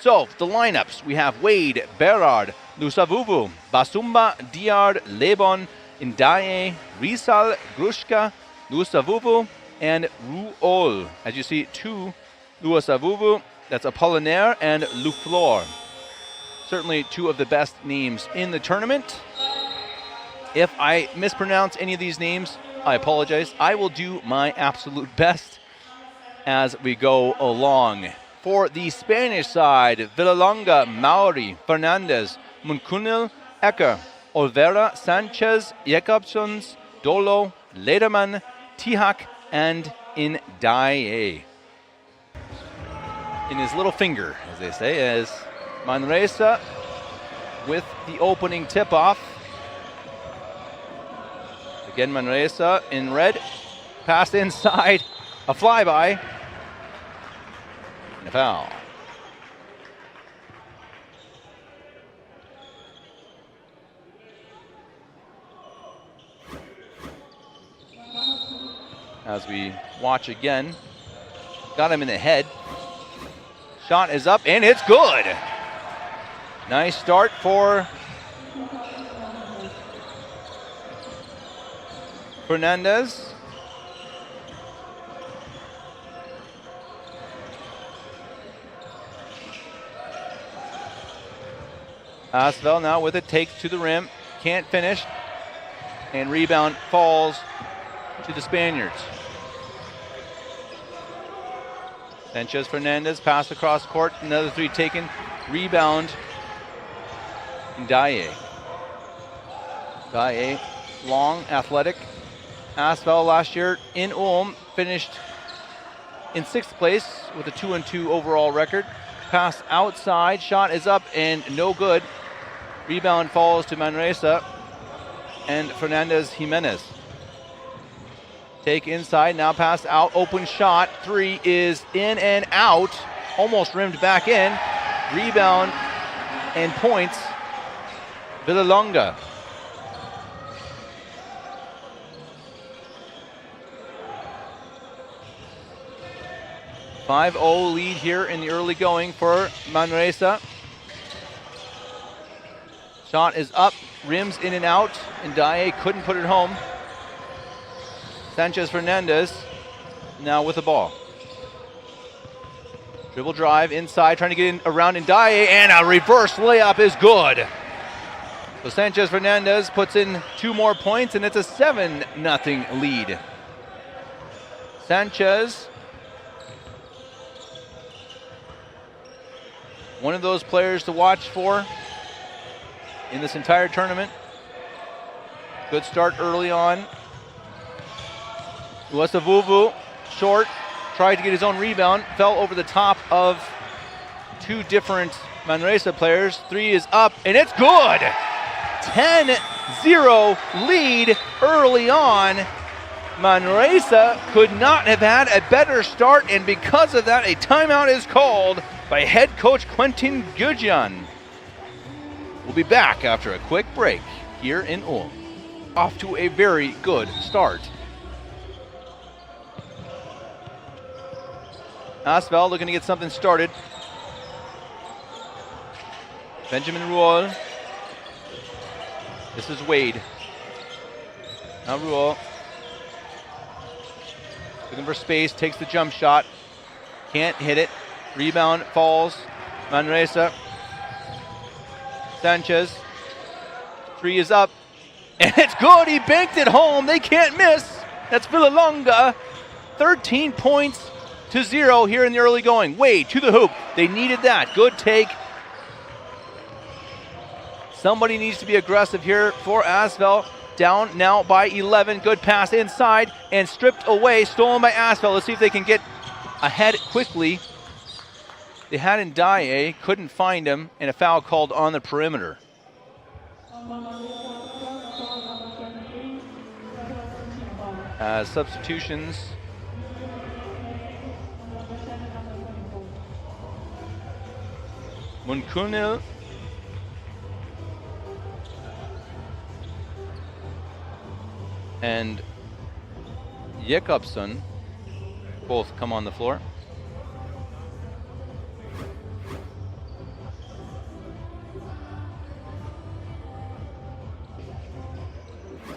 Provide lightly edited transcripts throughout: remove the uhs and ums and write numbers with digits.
So, the lineups, we have Wade, Berard, Lusavuvu, Basumba, Diard, Lebon, Ndaye, Rizal, Grushka, Lusavuvu, and Ruol. As you see, 2 Lusavuvu, that's Apollinaire and Luflor. Certainly 2 of the best names in the tournament. If I mispronounce any of these names, I apologize. I will do my absolute best as we go along. For the Spanish side, Villalonga, Mauri, Fernandez, Muncunil, Ecker, Olvera, Sanchez, Jakobsons, Dolo, Lederman, Tihak, and Ndaye. In his little finger, as they say, as Manresa with the opening tip-off. Again, Manresa in red. Pass inside, a flyby, and a foul. As we watch again, got him in the head. Shot is up and it's good. Nice start for Fernandez. Asvel now with it, takes to the rim, can't finish, and rebound falls to the Spaniards. Sanchez Fernandez, pass across court, another 3 taken, rebound, Ndaye. Ndaye, long, athletic. Asvel last year in Ulm finished in 6th place with a 2-2 overall record. Pass outside, shot is up and no good. Rebound falls to Manresa and Fernandez Jimenez. Take inside, now pass out, open shot, 3 is in and out, almost rimmed back in. Rebound and points, Villalonga. .5-0 lead here in the early going for Manresa. Shot is up, rims in and out, and Ndaye couldn't put it home. Sanchez Fernandez now with the ball. Dribble drive inside, trying to get in around Ndaye, and a reverse layup is good. So Sanchez Fernandez puts in 2 more points, and it's a 7-0 lead. Sanchez, one of those players to watch for in this entire tournament. Good start early on. Lusavuvu, short, tried to get his own rebound, fell over the top of 2 different Manresa players. 3 is up, and it's good! 10-0 lead early on. Manresa could not have had a better start, and because of that, a timeout is called by head coach Quentin Gudjan. We'll be back after a quick break here in Ulm. Off to a very good start. Asvel looking to get something started. Benjamin Ruol. This is Wade. Now Ruol. Looking for space, takes the jump shot. Can't hit it. Rebound falls. Manresa. Sanchez. 3 is up. And it's good. He banked it home. They can't miss. That's Villalonga. 13 points to 0 here in the early going. Wade to the hoop. They needed that. Good take. Somebody needs to be aggressive here for Asvel. Down now by 11. Good pass inside and stripped away. Stolen by Asvel. Let's see if they can get ahead quickly. They had Ndaye, couldn't find him, and a foul called on the perimeter. Substitutions. Muncunil and Jakobsson both come on the floor.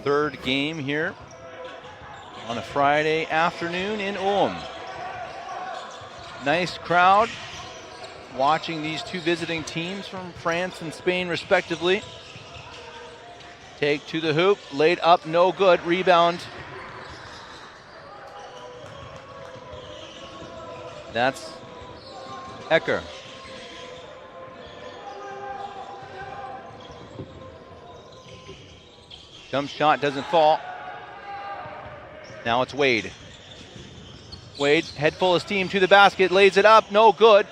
third game here on a Friday afternoon in Ulm. Nice crowd watching these two visiting teams from France and Spain respectively. Take to the hoop, laid up, no good, rebound. That's Ecker. Jump shot doesn't fall. Now it's Wade. Wade, head full of steam to the basket, lays it up, no good.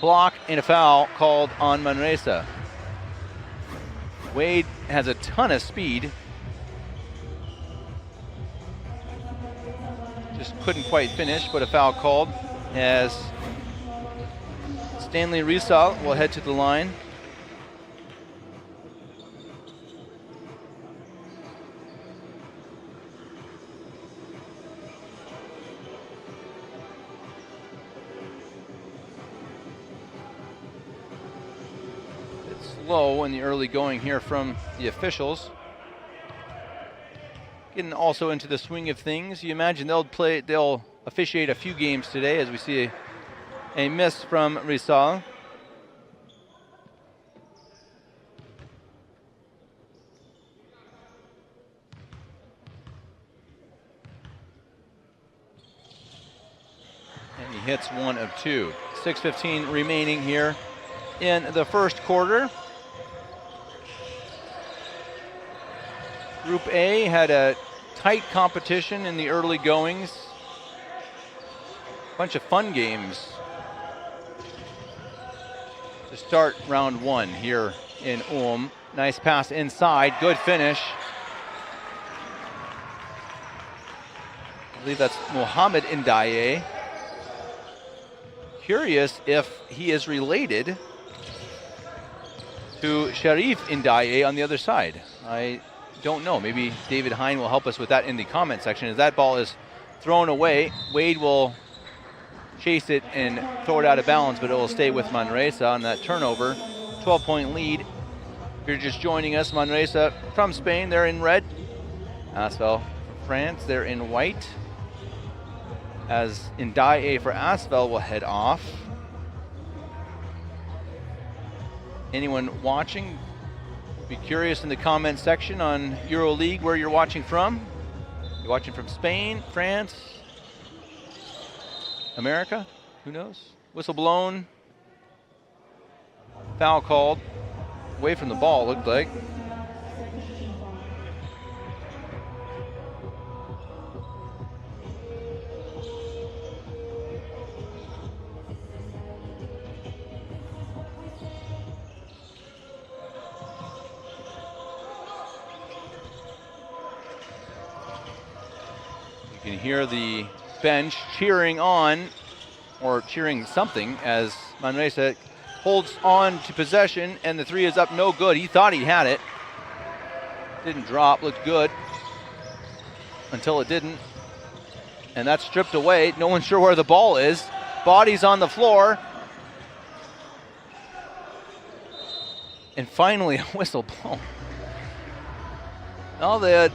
Block and a foul called on Manresa. Wade has a ton of speed. Just couldn't quite finish, but a foul called as Stanley Riesal will head to the line. Low in the early going here from the officials. Getting also into the swing of things. You imagine they'll officiate a few games today as we see a miss from Riesal. And he hits one of two. 6:15 remaining here in the first quarter. Group A had a tight competition in the early goings. Bunch of fun games to start round one here in Ulm. Nice pass inside, good finish. I believe that's Mohamed Ndiaye. Curious if he is related to Sharif Ndiaye on the other side. I don't know. Maybe David Hine will help us with that in the comment section. As that ball is thrown away, Wade will chase it and throw it out of bounds, but it will stay with Manresa on that turnover. 12-point lead. If you're just joining us, Manresa from Spain, they're in red. Asvel from France, they're in white. As Ndiaye for Asvel will head off. Anyone watching, be curious in the comment section on EuroLeague where you're watching from. You're watching from Spain, France, America, who knows? Whistle blown. Foul called. Away from the ball, looked like. You can hear the bench cheering on, or cheering something, as Manresa holds on to possession, and the three is up, no good. He thought he had it. Didn't drop, looked good until it didn't. And that's stripped away. No one's sure where the ball is. Body's on the floor. And finally, a whistle blown. Well, the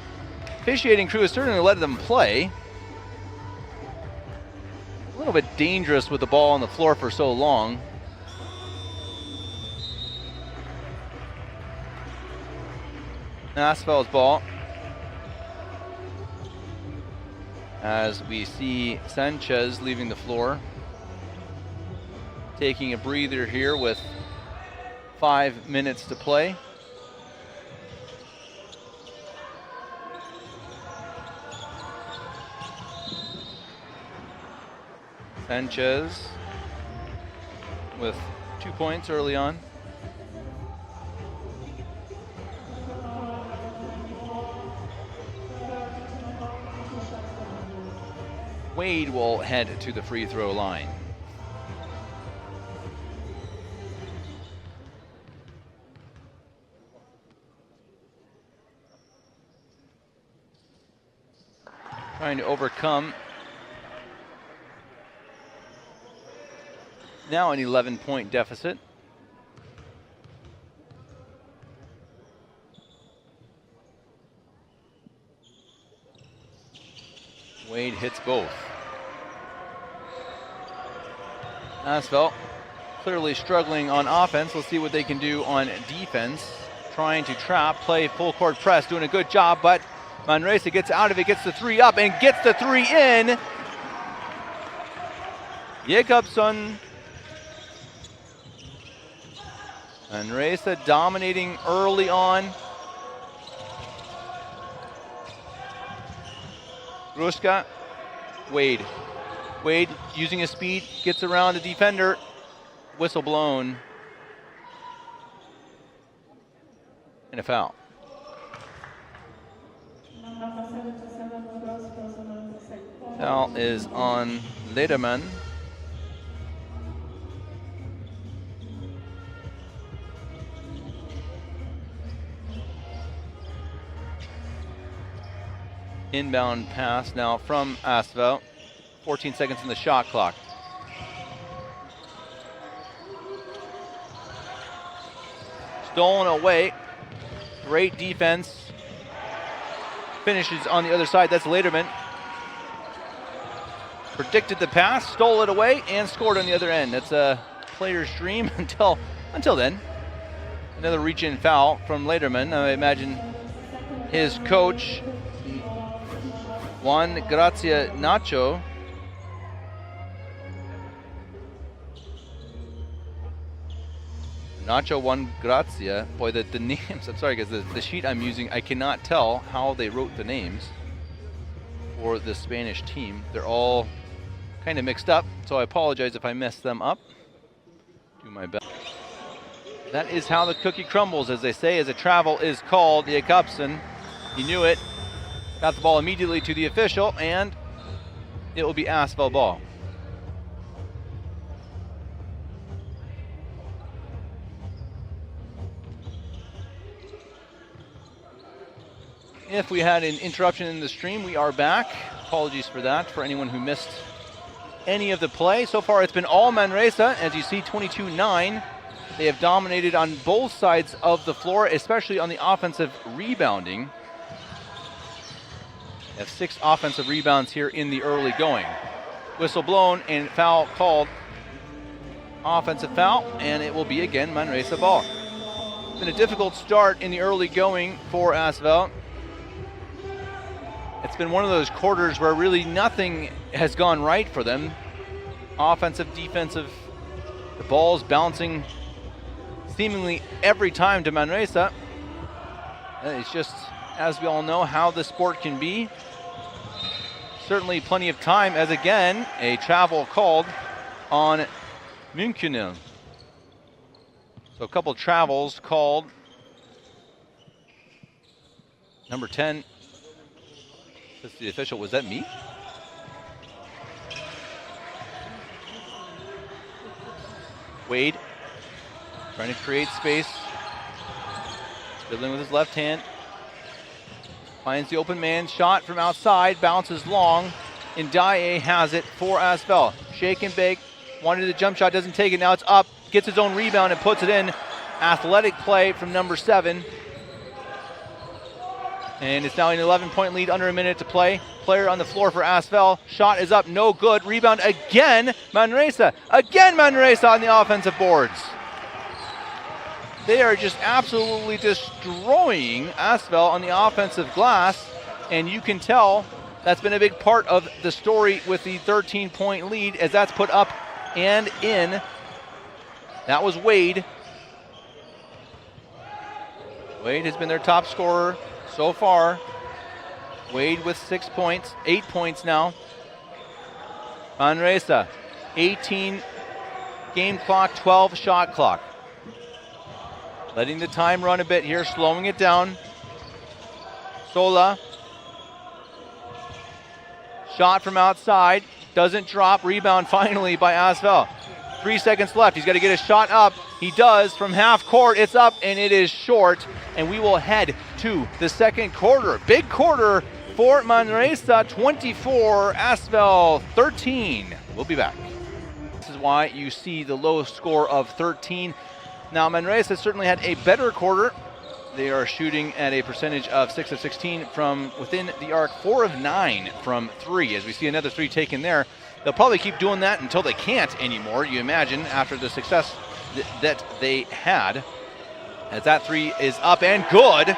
officiating crew has certainly let them play. A little bit dangerous with the ball on the floor for so long. Asvel's ball. As we see Sanchez leaving the floor. Taking a breather here with 5 minutes to play. Sanchez with 2 points early on. Wade will head to the free throw line. Trying to overcome now an 11-point deficit. Wade hits both. Asvel clearly struggling on offense. Let's see what they can do on defense. Trying to trap, play full court press, doing a good job, but Manresa gets out of it, gets the three up, and gets the three in. Jakobsson. Manresa dominating early on. Gruszka. Wade. Wade using his speed, gets around the defender. Whistle blown. And a foul. Foul is on Lederman. Inbound pass now from Asvel. 14 seconds in the shot clock. Stolen away. Great defense. Finishes on the other side. That's Lederman. Predicted the pass, stole it away, and scored on the other end. That's a player's dream until then. Another reach-in foul from Lederman. I imagine his coach, Juan Gracia Nacho, Juan Gracia. Boy, the names, I'm sorry guys, the sheet I'm using, I cannot tell how they wrote the names for the Spanish team. They're all kind of mixed up, so I apologize if I mess them up. Do my best. That is how the cookie crumbles, as they say, as a travel is called. Jakobsson, he knew it, got the ball immediately to the official, and it will be Asvel ball. If we had an interruption in the stream, we are back. Apologies for that, for anyone who missed any of the play. So far, it's been all Manresa. As you see, 22-9. They have dominated on both sides of the floor, especially on the offensive rebounding. They have 6 offensive rebounds here in the early going. Whistle blown and foul called. Offensive foul, and it will be again Manresa ball. It's been a difficult start in the early going for Asvel. It's been one of those quarters where really nothing has gone right for them. Offensive, defensive, the ball's bouncing seemingly every time to Manresa. It's just, as we all know, how the sport can be. Certainly plenty of time, as again, a travel called on München. So a couple travels called. Number 10. That's the official. Was that me? Wade trying to create space. Dribbling with his left hand. Finds the open man. Shot from outside. Bounces long. Ndiaye has it for Asvel. Shake and bake. Wanted a jump shot. Doesn't take it. Now it's up. Gets his own rebound and puts it in. Athletic play from number 7. And it's now an 11-point lead, under a minute to play. Player on the floor for Asvel. Shot is up, no good. Rebound again, Manresa. Again, Manresa on the offensive boards. They are just absolutely destroying Asvel on the offensive glass. And you can tell that's been a big part of the story with the 13-point lead, as that's put up and in. That was Wade. Wade has been their top scorer so far. Wade with 6 points, 8 points now. Manresa, 18 game clock, 12 shot clock. Letting the time run a bit here, slowing it down. Sola. Shot from outside, doesn't drop. Rebound finally by Asvel. 3 seconds left. He's got to get a shot up. He does from half court. It's up and it is short. And we will head to the second quarter. Big quarter for Manresa, 24, Asvel 13. We'll be back. This is why you see the low score of 13. Now Manresa certainly had a better quarter. They are shooting at a percentage of 6 of 16 from within the arc, 4 of 9 from 3. As we see another 3 taken there, they'll probably keep doing that until they can't anymore, you imagine, after the success that they had. As that 3 is up and good.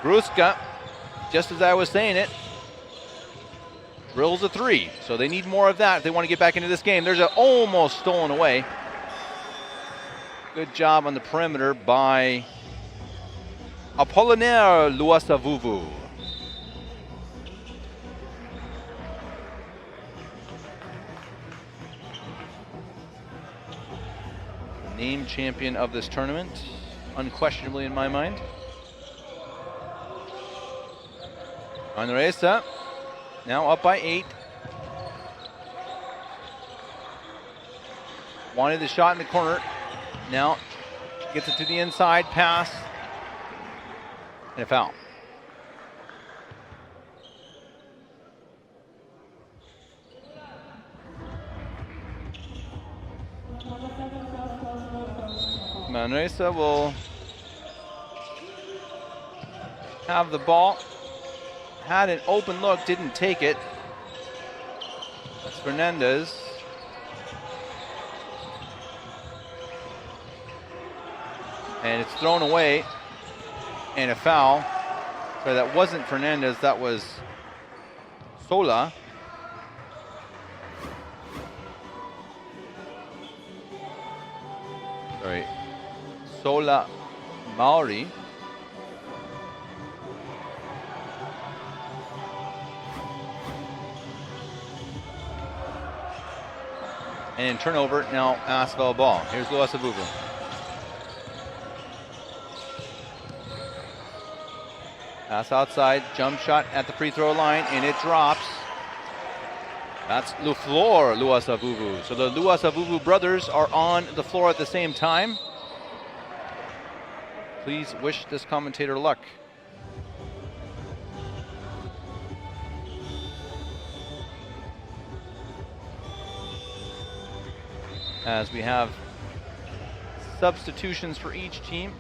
Gruska, just as I was saying it, drills a 3. So they need more of that if they want to get back into this game. There's an almost stolen away. Good job on the perimeter by Apollinaire Luasavuvu. Named champion of this tournament, unquestionably in my mind. Manresa now up by 8. Wanted the shot in the corner. Now gets it to the inside, pass, and a foul. Manresa will have the ball. Had an open look, didn't take it. That's Fernandez. And it's thrown away, and a foul. Sorry, that wasn't Fernandez, that was Sola. Sorry, Sola Maori. And turnover, now Asvel ball. Here's Luasavuvu. Pass outside, jump shot at the free throw line, and it drops. That's Luflor Luasavuvu. So the Luasavuvu brothers are on the floor at the same time. Please wish this commentator luck. As we have substitutions for each team.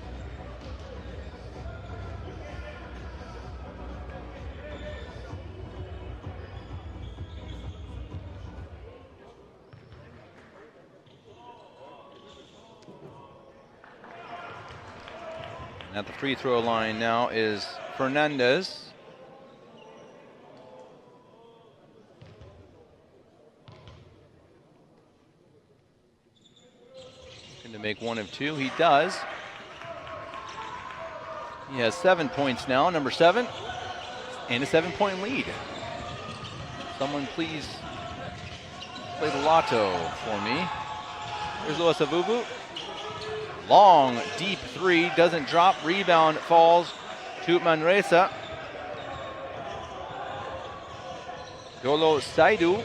At the free throw line now is Fernandez. To make 1 of 2, he does. He has 7 points now, number 7, and a 7-point lead. Someone please play the lotto for me. Here's Luasavuvu. Long, deep 3, doesn't drop, rebound falls to Manresa. Dolo Saidu,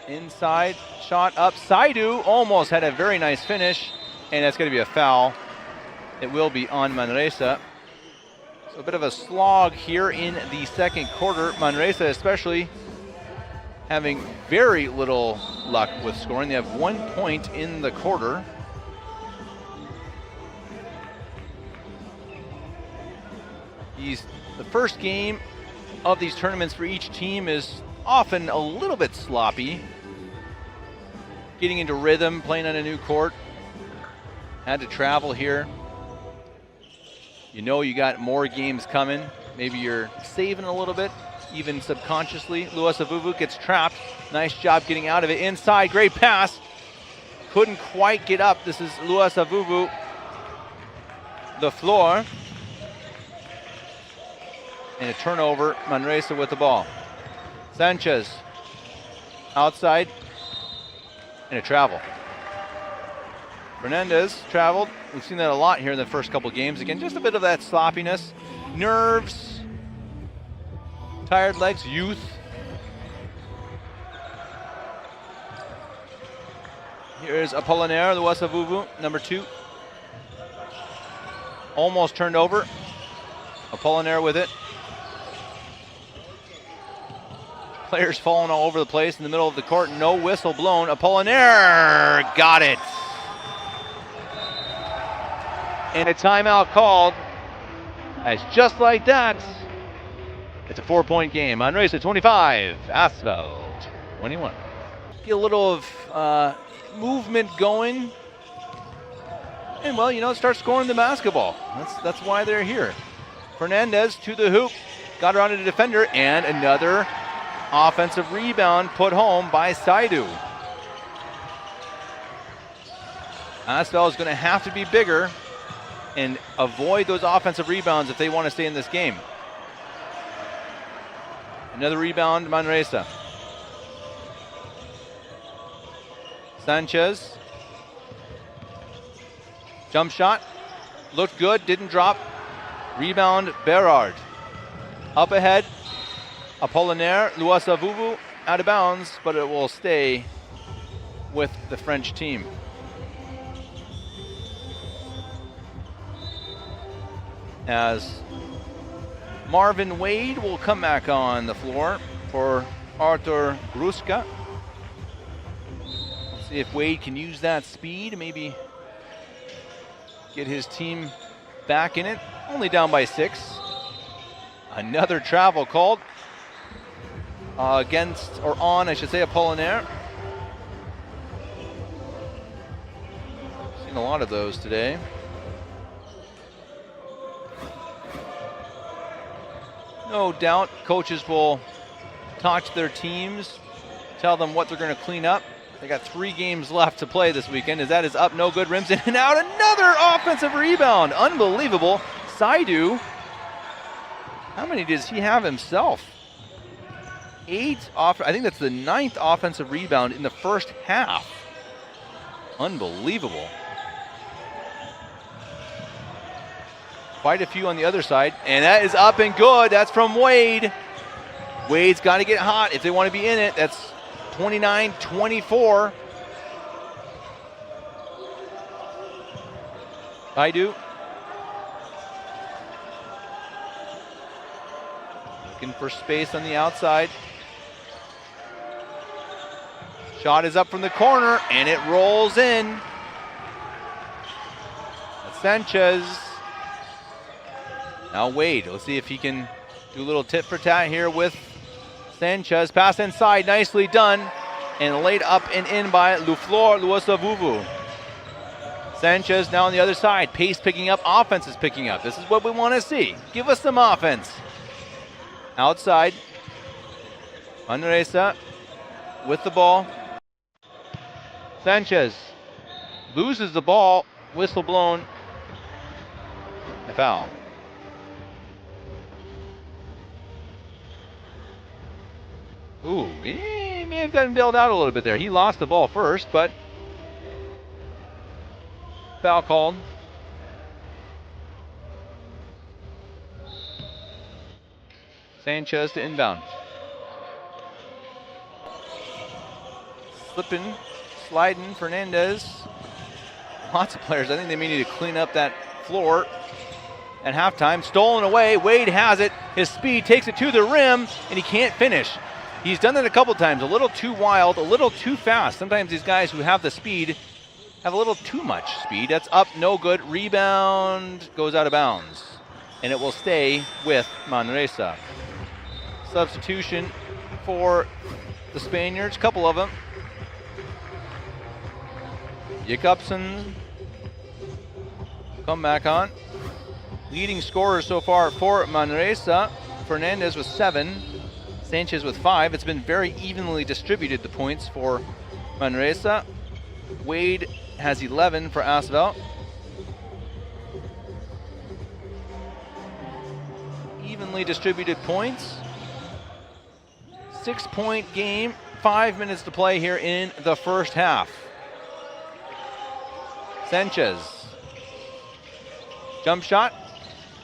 inside, shot up, Saidu almost had a very nice finish, and that's going to be a foul. It will be on Manresa. So a bit of a slog here in the second quarter. Manresa especially having very little luck with scoring. They have 1 point in the quarter. The first game of these tournaments for each team is often a little bit sloppy. Getting into rhythm, playing on a new court. Had to travel here. You know you got more games coming. Maybe you're saving a little bit, even subconsciously. Luasavuvu gets trapped. Nice job getting out of it. Inside, great pass. Couldn't quite get up. This is Luasavuvu. The floor. And a turnover, Manresa with the ball. Sanchez outside, and a travel. Fernandez traveled. We've seen that a lot here in the first couple games. Again, just a bit of that sloppiness. Nerves, tired legs, youth. Here's Apollinaire Luasavuvu, number 2. Almost turned over. Apollinaire with it. Players falling all over the place in the middle of the court. No whistle blown. Apollinaire got it. And a timeout called. As just like that, it's a 4-point game. Manresa 25, Asvel 21. Get a little of movement going. And well, you know, start scoring the basketball. That's why they're here. Fernandez to the hoop. Got around to the defender, and another offensive rebound put home by Saidu. Asvel is going to have to be bigger and avoid those offensive rebounds if they want to stay in this game. Another rebound, Manresa. Sanchez. Jump shot. Looked good, didn't drop. Rebound, Berard. Up ahead, Apollinaire, Luasavuvu out of bounds, but it will stay with the French team. As Marvin Wade will come back on the floor for Artur Gruska. See if Wade can use that speed, maybe get his team back in it. Only down by 6. Another travel called against, or on, I should say, Apollinaire. Seen a lot of those today. No doubt coaches will talk to their teams, tell them what they're going to clean up. They got 3 games left to play this weekend. As that is up, no good, rims in and out. Another offensive rebound. Unbelievable. Saidu, how many does he have himself? 8 off. I think that's the 9th offensive rebound in the first half. Unbelievable. Quite a few on the other side, and that is up and good. That's from Wade. Wade's got to get hot if they want to be in it. That's 29-24. Saidu. Looking for space on the outside. Shot is up from the corner, and it rolls in. Sanchez. Now Wade, let's see if he can do a little tit for tat here with Sanchez. Pass inside, nicely done. And laid up and in by Luflor Luasavuvu. Sanchez now on the other side. Pace picking up, offense is picking up. This is what we want to see. Give us some offense. Outside. Manresa with the ball. Sanchez loses the ball. Whistle blown. A foul. Ooh, he may have gotten bailed out a little bit there. He lost the ball first, but foul called. Sanchez to inbound. Slipping, sliding, Fernandez. Lots of players. I think they may need to clean up that floor at halftime. Stolen away. Wade has it. His speed takes it to the rim, and he can't finish. He's done that a couple times. A little too wild, a little too fast. Sometimes these guys who have the speed have a little too much speed. That's up, no good. Rebound goes out of bounds, and it will stay with Manresa. Substitution for the Spaniards, couple of them. Jacobson come back on. Leading scorers so far for Manresa. Fernandez with 7. Sanchez with 5. It's been very evenly distributed, the points for Manresa. Wade has 11 for Asvel. Evenly distributed points. 6-point game. 5 minutes to play here in the first half. Sanchez. Jump shot.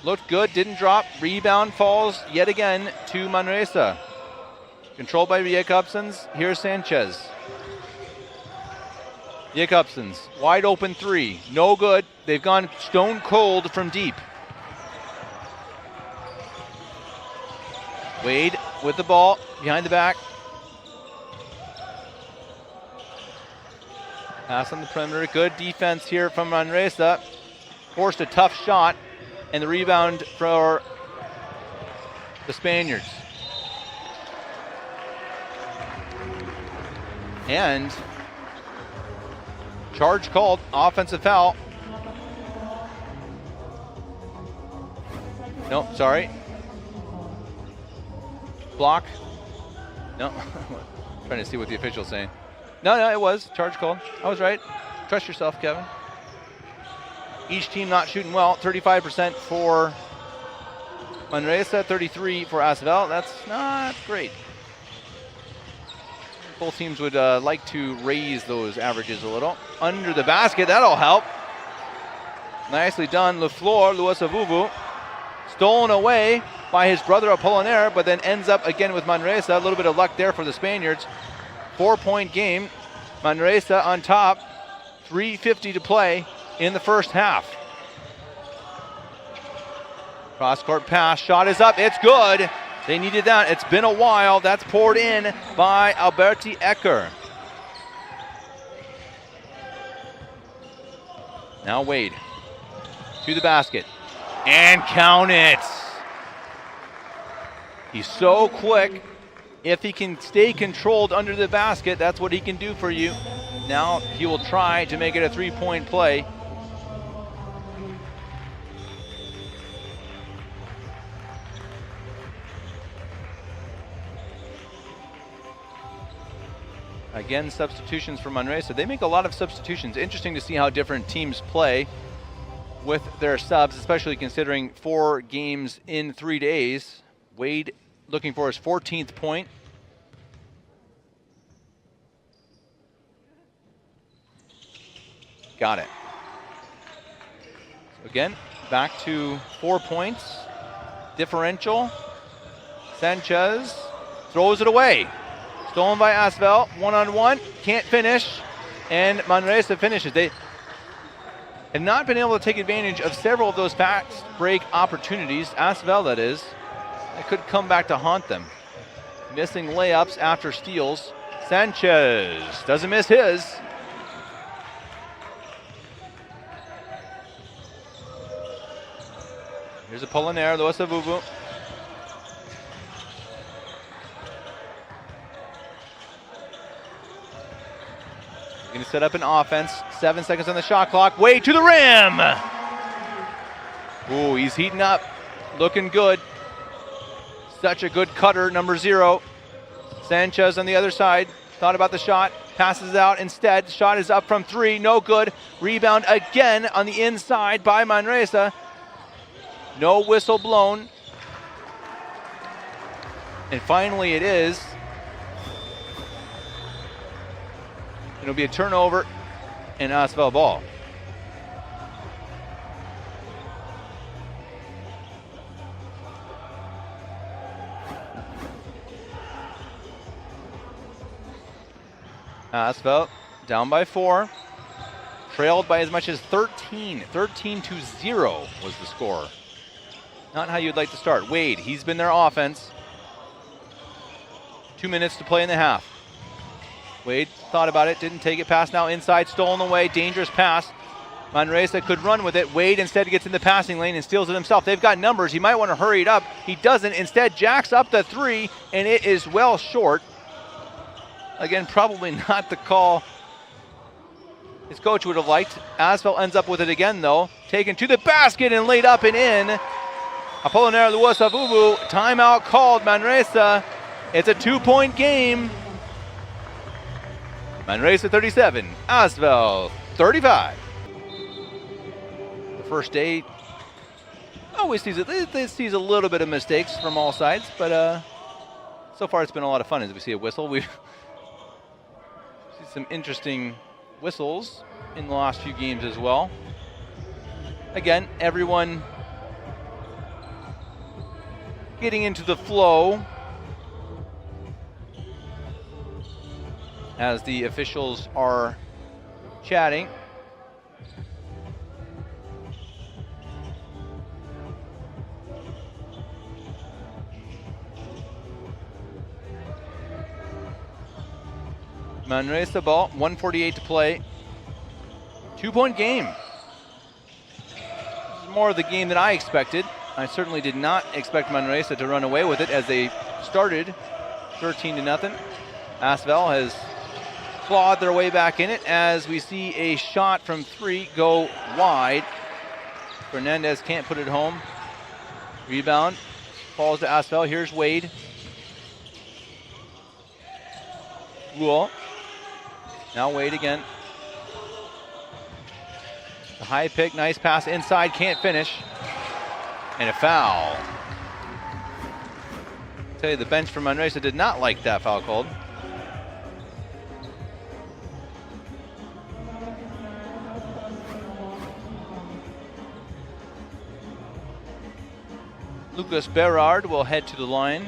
Looked good, didn't drop. Rebound falls yet again to Manresa. Controlled by Jacobsons. Here's Sanchez. Jacobsons, wide open 3. No good. They've gone stone cold from deep. Wade with the ball, behind the back. Pass on the perimeter. Good defense here from Manresa. forced a tough shot, and the rebound for the Spaniards. And charge called, offensive foul. No, sorry. Block. No, trying to see what the official's saying. No, it was charge called. I was right. Trust yourself, Kevin. Each team not shooting well. 35% for Manresa, 33% for Asvel. That's not great. Both teams would like to raise those averages a little. Under the basket, that'll help. Nicely done, Lafleur, Luasavuvu. Stolen away by his brother Apollinaire, but then ends up again with Manresa. A little bit of luck there for the Spaniards. 4-point game. Manresa on top. 3:50 to play in the first half. Cross-court pass, shot is up, it's good. They needed that, it's been a while. That's poured in by Alberti Ecker. Now Wade to the basket. And count it. He's so quick. If he can stay controlled under the basket, that's what he can do for you. Now he will try to make it a 3-point play. Again, substitutions for Manresa. They make a lot of substitutions. Interesting to see how different teams play with their subs, especially considering 4 games in 3 days. Wade looking for his 14th point. Got it. So again, back to 4 points. Differential. Sanchez throws it away. Stolen by Asvel, one-on-one, can't finish, and Manresa finishes. They have not been able to take advantage of several of those fast break opportunities, Asvel that is, that could come back to haunt them. Missing layups after steals. Sanchez doesn't miss his. Here's Apollinaire, Luasavuvu. Going to set up an offense. 7 seconds on the shot clock. Way to the rim. Ooh, he's heating up. Looking good. Such a good cutter, number 0. Sanchez on the other side. Thought about the shot. Passes out instead. Shot is up from 3. No good. Rebound again on the inside by Manresa. No whistle blown. And finally it is. It'll be a turnover and Asvel ball. Asvel down by 4. Trailed by as much as 13. 13-0 was the score. Not how you'd like to start. Wade, he's been their offense. 2 minutes to play in the half. Wade thought about it, didn't take it. Pass now inside, stolen away, dangerous pass. Manresa could run with it. Wade instead gets in the passing lane and steals it himself. They've got numbers. He might want to hurry it up. He doesn't. Instead, jacks up the 3, and it is well short. Again, probably not the call his coach would have liked. Asvel ends up with it again, though. Taken to the basket and laid up and in. Apollinaire Luasavuvu, timeout called. Manresa, it's a 2-point game. Manresa 37, Asvel 35. The first day always sees a little bit of mistakes from all sides, but so far it's been a lot of fun as we see a whistle. We see some interesting whistles in the last few games as well. Again, everyone getting into the flow as the officials are chatting. Manresa ball, 1:48 to play. 2-point game. more of the game than I expected. I certainly did not expect Manresa to run away with it as they started 13-0. Asvel has clawed their way back in it as we see a shot from 3 go wide. Fernandez can't put it home. Rebound falls to Asvel. Here's Wade. Rule. Now Wade again. The high pick, nice pass inside, can't finish. And a foul. I'll tell you, the bench for Manresa did not like that foul called. Lucas Berard will head to the line.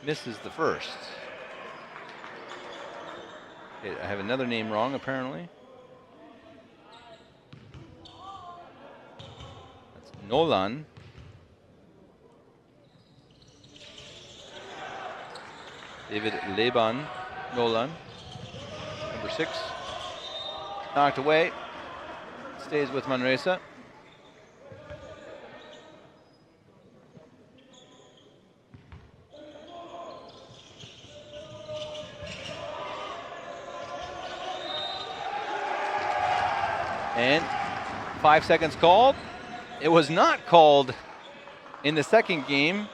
Misses the first. Okay, I have another name wrong, apparently. That's Nolan. David Leban Nolan, number 6. Knocked away. Stays with Manresa. And 5 seconds called. It was not called in the second game.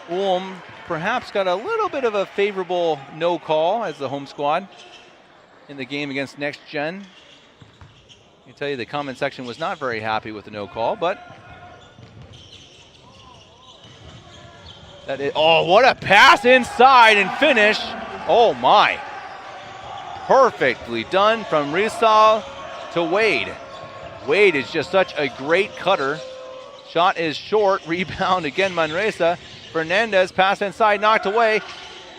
Ulm perhaps got a little bit of a favorable no call as the home squad in the game against NextGen. I can tell you the comment section was not very happy with the no call, but that is, oh, what a pass inside and finish. Oh my. Perfectly done from Rizal to Wade. Wade is just such a great cutter. Shot is short, rebound again Manresa. Fernandez pass inside, knocked away.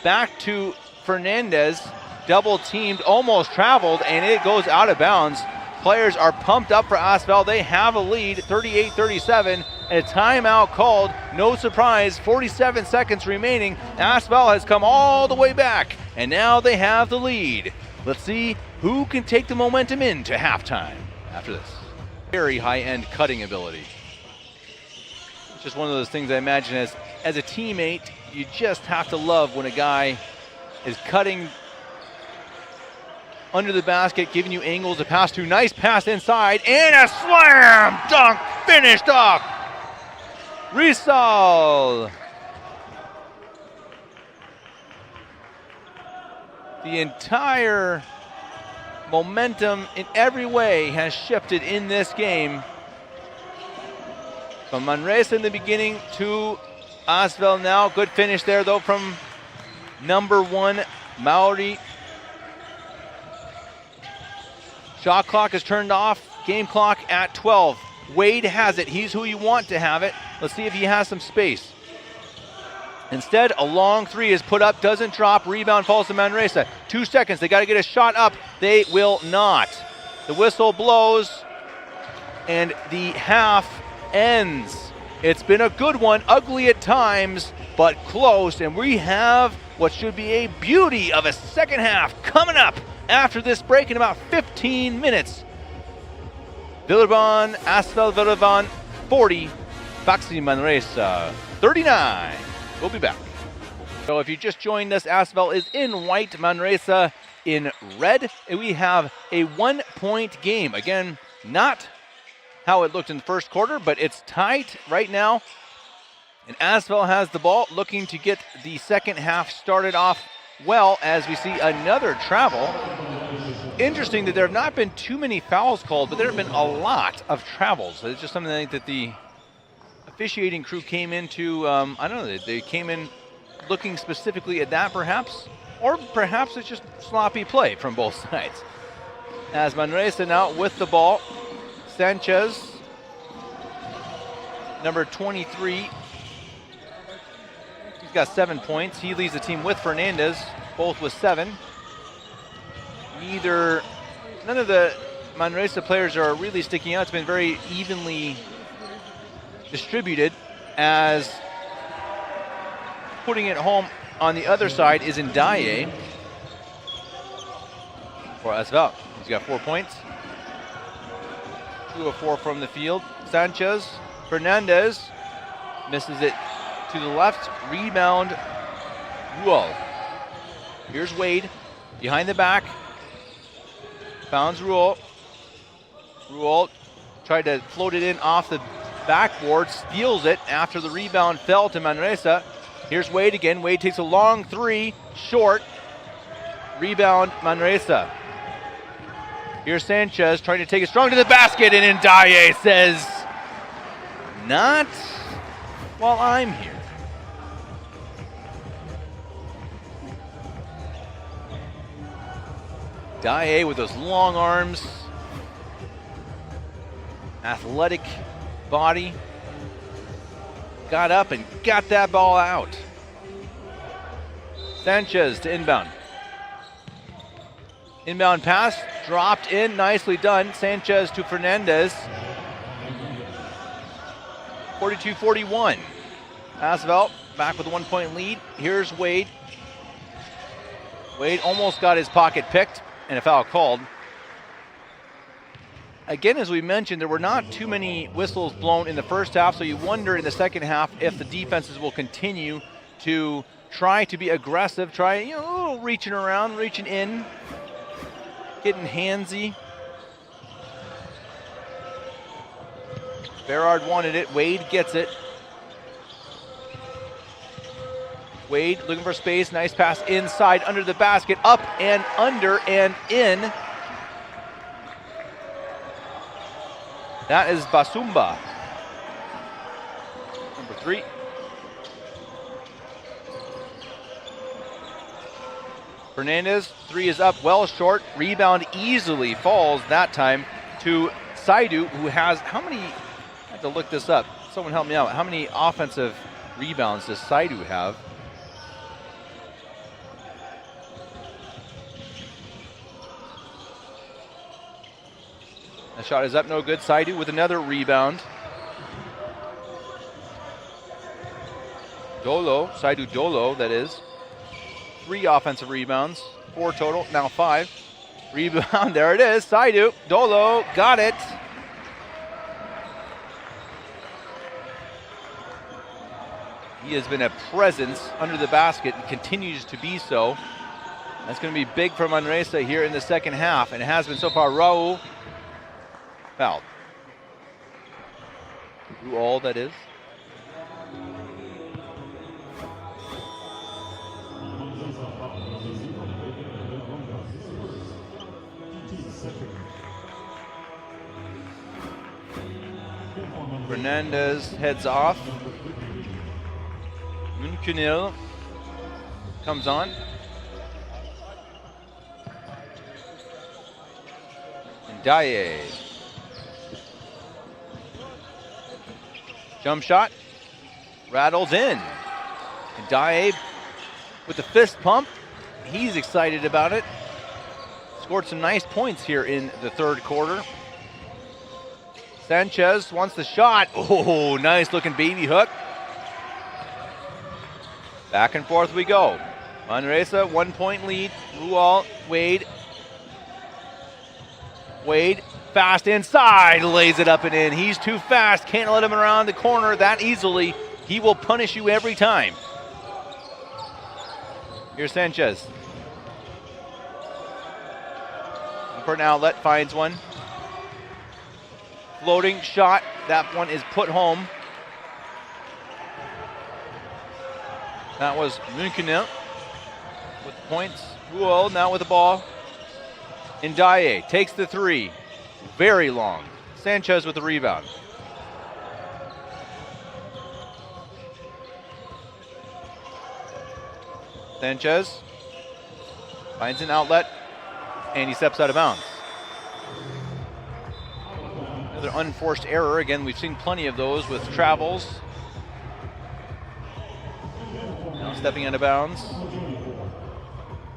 Back to Fernandez, double teamed, almost traveled, and it goes out of bounds. Players are pumped up for Asvel. They have a lead, 38-37. A timeout called. No surprise, 47 seconds remaining. Asvel has come all the way back, and now they have the lead. Let's see who can take the momentum into halftime after this. Very high-end cutting ability. It's just one of those things I imagine as a teammate, you just have to love when a guy is cutting under the basket, giving you angles to pass to. Nice pass inside, and a slam dunk finished off. Rizal. The entire momentum in every way has shifted in this game. From Manresa in the beginning to Asvel now. Good finish there though from number 1, Maori. Shot clock is turned off. Game clock at 12. Wade has it. He's who you want to have it. Let's see if he has some space. Instead, a long 3 is put up, doesn't drop. Rebound falls to Manresa. 2 seconds. They got to get a shot up. They will not. The whistle blows, and the half ends. It's been a good one, ugly at times, but close. And we have what should be a beauty of a second half coming up after this break in about 15 minutes. Villeurbanne, Asvel Villeurbanne 40, Baxi Manresa 39. We'll be back. So if you just joined us, Asvel is in white, Manresa in red, and we have a 1-point game. Again, not how it looked in the first quarter, but it's tight right now. And Asvel has the ball, looking to get the second half started off well as we see another travel. Interesting that there have not been too many fouls called, but there have been a lot of travels. It's just something I think that the officiating crew came into, I don't know, they came in looking specifically at that perhaps, or perhaps it's just sloppy play from both sides. As Manresa now with the ball, Sanchez, number 23, he's got 7 points. He leads the team with Fernandez, both with 7. None of the Manresa players are really sticking out. It's been very evenly distributed, as putting it home on the other side is Ndaye. for Asvel. He's got 4 points. 2 of 4 from the field. Sanchez, Fernandez misses it to the left. Rebound, Ruol. Here's Wade, behind the back. Founds Ruol. Ruol tried to float it in off the backboard, steals it after the rebound fell to Manresa. Here's Wade again. Wade takes a long three, short. Rebound, Manresa. Here's Sanchez trying to take it strong to the basket, and Ndaye says, not while I'm here. Ndaye with those long arms, athletic body, got up and got that ball out. Sanchez to inbound. Inbound pass, dropped in, nicely done. Sanchez to Fernandez. 42-41. Asvel back with a 1 point lead. Here's Wade. Wade almost got his pocket picked and a foul called. Again, as we mentioned, there were not too many whistles blown in the first half, so you wonder in the second half if the defenses will continue to try to be aggressive, try, a little reaching around, reaching in, getting handsy. Berard wanted it. Wade gets it. Wade looking for space. Nice pass inside under the basket. Up and under and in. That is Basumba. Number 3. Fernandez, 3 is up, well short. Rebound easily falls that time to Saidu, who has, how many, I have to look this up. Someone help me out. How many offensive rebounds does Saidu have? The shot is up, no good. Saidu with another rebound. Dolo, Saidu Dolo, that is. 3 offensive rebounds, 4 total, now 5. Rebound, there it is, Saidu, Dolo, got it. He has been a presence under the basket and continues to be so. That's going to be big for Manresa here in the second half, and it has been so far. Raul fouled. Ruol, that is. Fernandez heads off. Munkunil comes on. Ndaye. Jump shot. Rattles in. Ndaye with the fist pump. He's excited about it. Scored some nice points here in the third quarter. Sanchez wants the shot. Oh, nice looking baby hook. Back and forth we go. Manresa, 1 point lead. Ruol, Wade. Wade, fast inside, lays it up and in. He's too fast, can't let him around the corner that easily. He will punish you every time. Here's Sanchez. For an outlet, finds one. Floating shot, that one is put home. That was Munkunil with points. Ruol now with the ball. Ndaye takes the 3, very long. Sanchez with the rebound. Sanchez finds an outlet, and he steps out of bounds. Another unforced error. Again, we've seen plenty of those with travels. Now stepping out of bounds.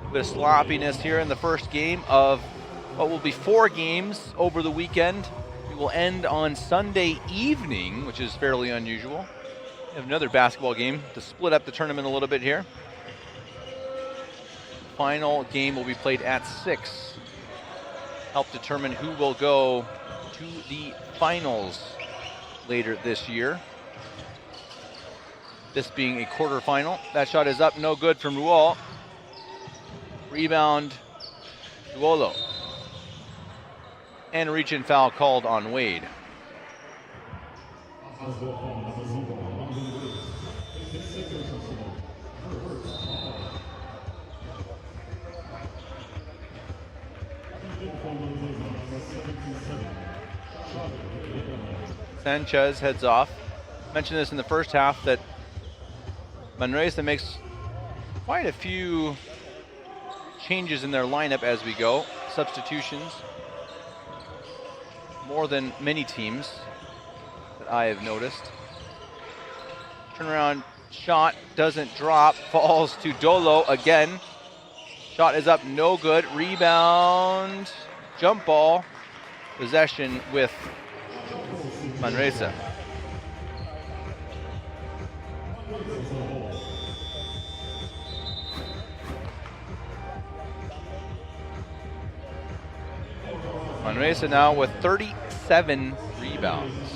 A bit of sloppiness here in the first game of what will be 4 games over the weekend. We will end on Sunday evening, which is fairly unusual. We have another basketball game to split up the tournament a little bit here. Final game will be played at 6 help determine who will go to the finals later this year. This being a quarterfinal. That shot is up, no good from Ruol. Rebound, Duolo. And a reach-in foul called on Wade. Sanchez heads off. Mentioned this in the first half that Manresa makes quite a few changes in their lineup as we go. Substitutions. More than many teams that I have noticed. Turnaround shot doesn't drop. Falls to Dolo again. Shot is up, no good. Rebound. Jump ball. Possession with Manresa. Manresa now with 37 rebounds.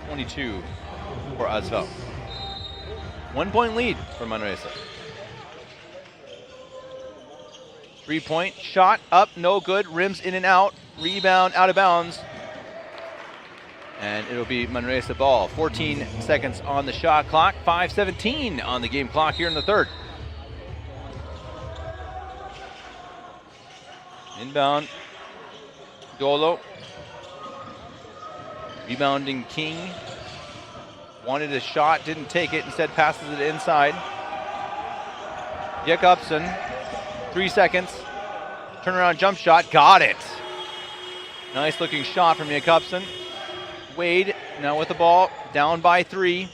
22 for Asvel. 1 point lead for Manresa. 3-point shot up, no good. Rims in and out. Rebound out of bounds. And it'll be Manresa ball. 14 seconds on the shot clock. 5:17 on the game clock here in the third. Inbound. Dolo. Rebounding King. Wanted a shot, didn't take it. Instead passes it inside. Jakobsen. 3 seconds. Turnaround jump shot. Got it. Nice looking shot from Jakobsen. Wade now with the ball, down by 3.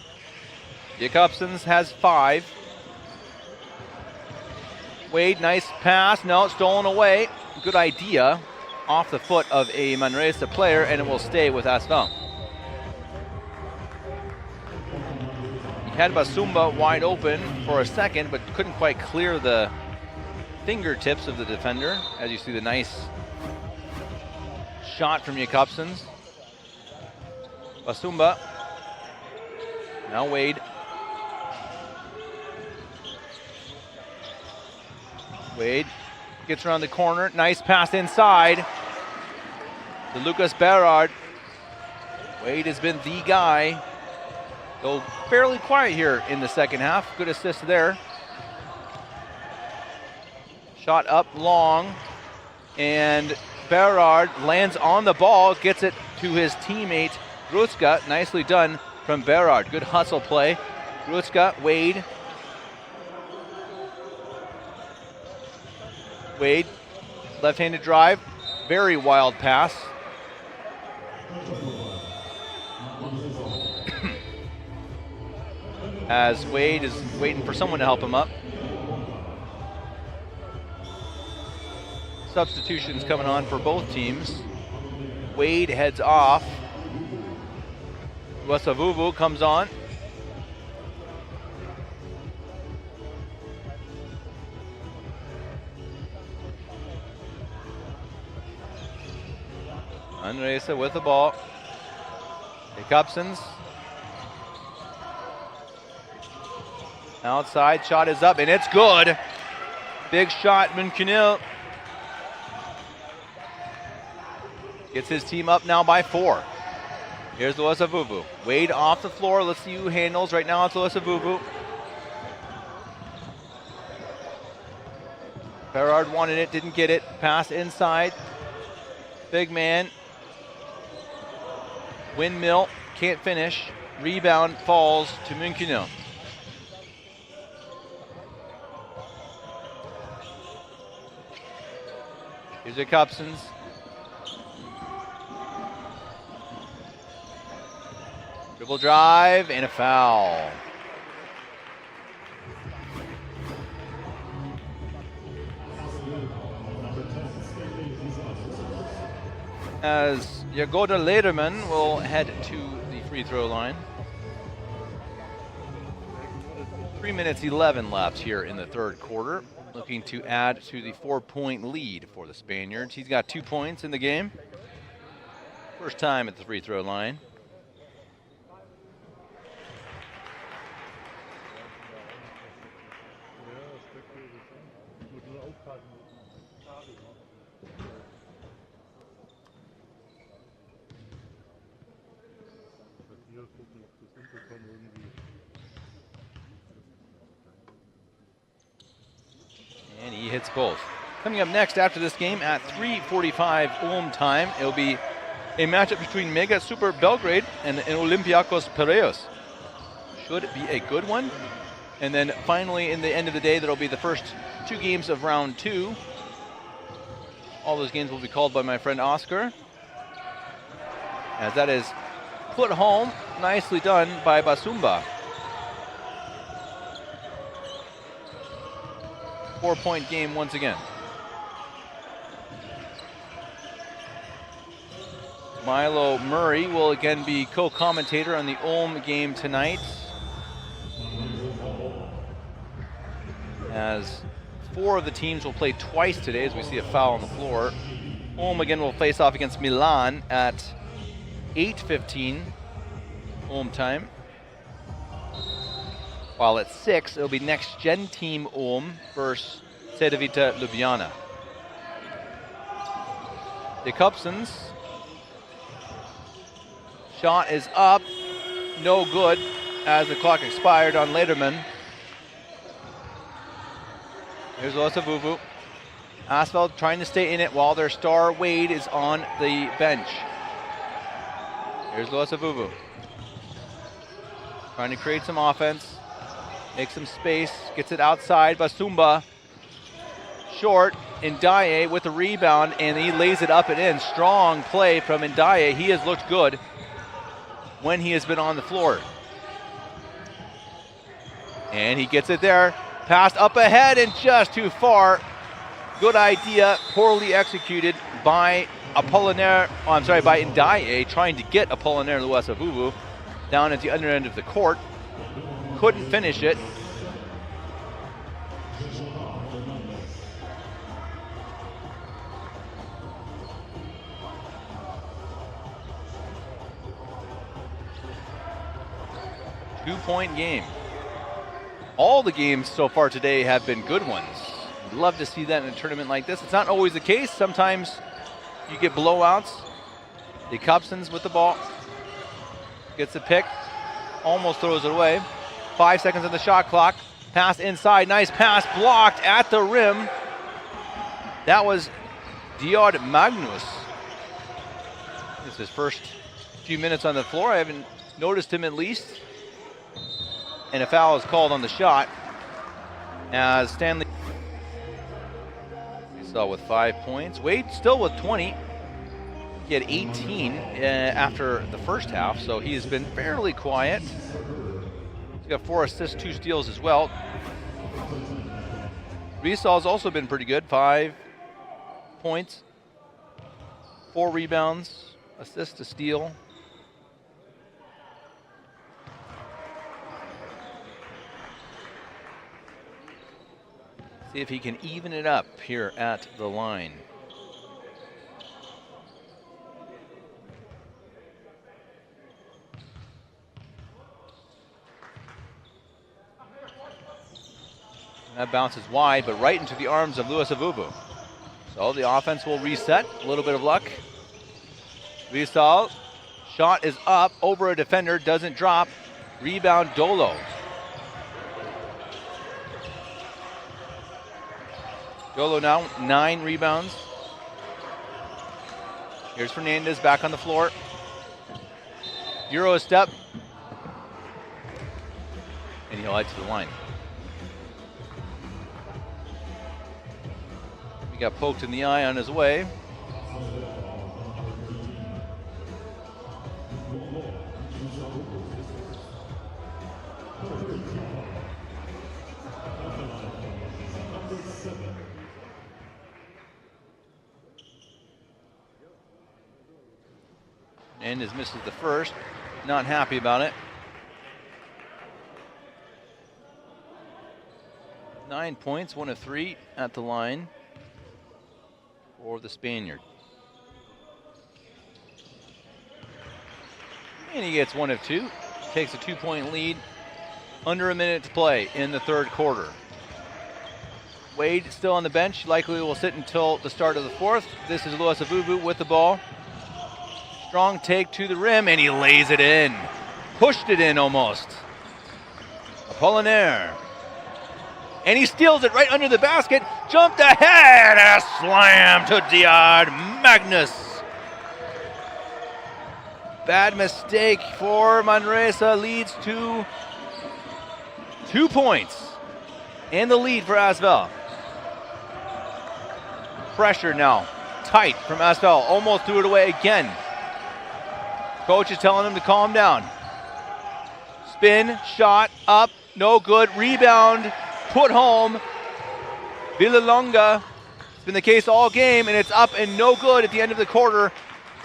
Jakobsen has 5. Wade, nice pass. No, stolen away. Good idea off the foot of a Manresa player, and it will stay with Asvel. He had Basumba wide open for a second, but couldn't quite clear the fingertips of the defender. As you see the nice shot from Jakobsen. Basumba. Now Wade. Wade gets around the corner. Nice pass inside to Lucas Berard. Wade has been the guy. Though fairly quiet here in the second half. Good assist there. Shot up long. And Berard lands on the ball. Gets it to his teammate Grutzka. Nicely done from Berard. Good hustle play. Grutzka, Wade. Wade, left-handed drive. Very wild pass. As Wade is waiting for someone to help him up. Substitutions coming on for both teams. Wade heads off. Wasavuvu comes on. Manresa with the ball. Jakobsen. Outside, shot is up, and it's good. Big shot, Munkunil. Gets his team up now by 4. Here's Wasavuvu. Wade off the floor. Let's see who handles. Right now it's Wasavuvu. Berard wanted it, didn't get it. Pass inside. Big man. Windmill, can't finish. Rebound falls to Munkunil. Here's Jakobsen. Dribble drive and a foul. As Jagoda Lederman will head to the free throw line. 3 minutes 11 left here in the third quarter. Looking to add to the 4-point lead for the Spaniards. He's got 2 points in the game. First time at the free throw line. And he hits both. Coming up next after this game at 3:45 Ulm time, it'll be a matchup between Mega Super Belgrade and Olympiacos Piraeus. Should be a good one. And then finally, in the end of the day, that'll be the first 2 games of round 2. All those games will be called by my friend Oscar, as that is put home, nicely done by Basumba. 4-point game once again. Milo Murray will again be co-commentator on the Ulm game tonight, as 4 of the teams will play twice today, as we see a foul on the floor. Ulm again will face off against Milan at 8:15 Ulm time. While at 6, it'll be NextGen Team Ulm versus Cedevita Ljubljana. The Cupsons. Shot is up, no good, as the clock expired on Lederman. Here's Losavuvu. Asvel trying to stay in it while their star Wade is on the bench. Here's Losavuvu. Trying to create some offense, make some space, gets it outside. Basumba, short. Ndiaye with the rebound, and he lays it up and in. Strong play from Ndiaye. He has looked good when he has been on the floor. And he gets it there. Passed up ahead and just too far. Good idea, poorly executed by by Ndiaye, trying to get Apollinaire Losavuvu down at the other end of the court. Couldn't finish it. Two-point game. All the games so far today have been good ones. We'd love to see that in a tournament like this. It's not always the case. Sometimes you get blowouts. The Cupsons with the ball. Gets a pick. Almost throws it away. 5 seconds on the shot clock. Pass inside. Nice pass. Blocked at the rim. That was Diod Magnus. This is his first few minutes on the floor. I haven't noticed him at least. And a foul is called on the shot, as Stanley we saw with 5 points. Wade still with 20. He had 18 after the first half, so he has been fairly quiet. He's got 4 assists, 2 steals as well. Riesal's also been pretty good. 5 points, 4 rebounds, assist, a steal. See if he can even it up here at the line. That bounces wide, but right into the arms of Losavuvu. So the offense will reset. A little bit of luck. Riesal, shot is up over a defender, doesn't drop. Rebound Dolo. Dolo now 9 rebounds. Here's Fernandez back on the floor. Euro step. And he'll head to the line. He got poked in the eye on his way. And has misses the first. Not happy about it. 9 points, 1 of 3 at the line for the Spaniard. And he gets 1 of 2, takes a 2-point lead. Under a minute to play in the third quarter. Wade still on the bench, likely will sit until the start of the fourth. This is Luasavuvu with the ball. Strong take to the rim, and he lays it in. Pushed it in almost. Apollinaire. And he steals it right under the basket. Jumped ahead, and a slam to Diard Magnus. Bad mistake for Manresa, leads to 2 points. And the lead for Asvel. Pressure now, tight from Asvel, almost threw it away again. Coach is telling him to calm down. Spin, shot, up, no good, rebound, put home. Villalonga, it's been the case all game, and it's up and no good at the end of the quarter.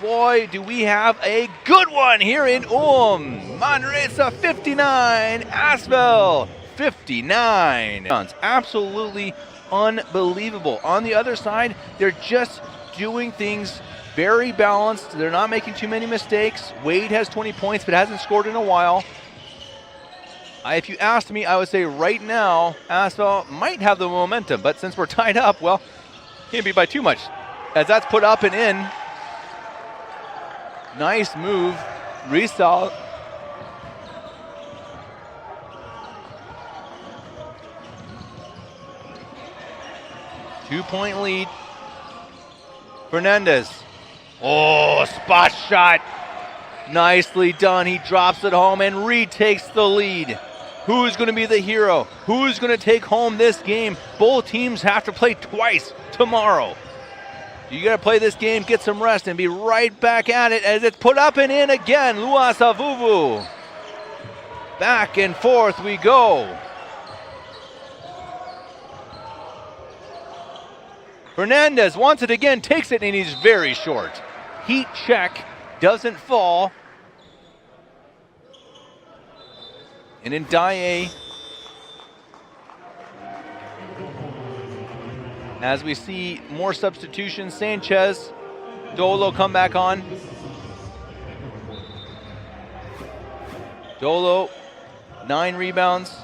Boy, do we have a good one here in Ulm. Manresa 59, Asvel 59. Absolutely unbelievable. On the other side, they're just doing things very balanced. They're not making too many mistakes. Wade has 20 points, but hasn't scored in a while. If you asked me, I would say right now, Asvel might have the momentum, but since we're tied up, well, can't be by too much. As that's put up and in. Nice move, Rizal. Two-point lead. Fernandez. Oh, spot shot. Nicely done. He drops it home and retakes the lead. Who's going to be the hero? Who's going to take home this game? Both teams have to play twice tomorrow. You got to play this game, get some rest, and be right back at it as it's put up and in again. Luasavuvu. Back and forth we go. Fernandez wants it again, takes it, and he's very short. Heat check, doesn't fall. And in Daye, as we see more substitutions, Sanchez, Dolo come back on. Dolo, 9 rebounds.